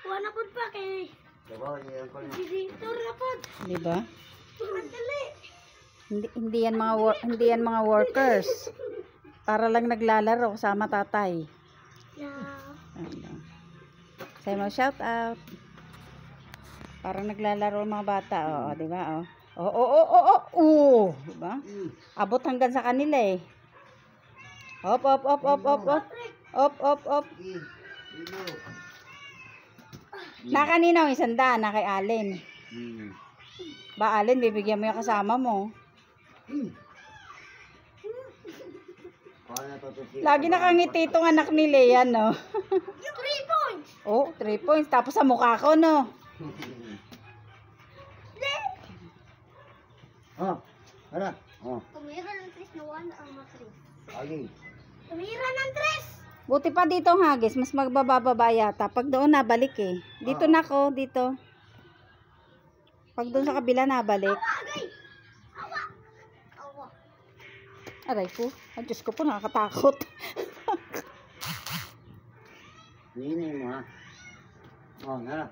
Wala po pa kay. Dito na po. Di ba? Madali. Hindi yan mga workers. Para lang naglalaro kasama tatay. Yeah. Ano. Say mo shout out. Parang naglalaro mga bata, oh, di ba? Oh, di ba? Abot hanggang sa kanila eh. Op. Na kanina yung isanda, na kay Allen. Ba Allen, bibigyan mo yung kasama mo. Lagi nakangiti itong anak ni Lea, no? 3 points. Oh, 3 points. Tapos sa mukha ko, no? Ano? Tumira ng 3 na 1 ang matris. Agi. Tumira ng 3. Buti pa dito ang hagis. Mas magbababa yata. Pag doon nabalik eh. Dito na ako, dito. Pag doon sa kabila nabalik. Agay. Awa. Aray ko. Ay, Diyos ko po, nakakatakot. Hinay mo ha. Nara.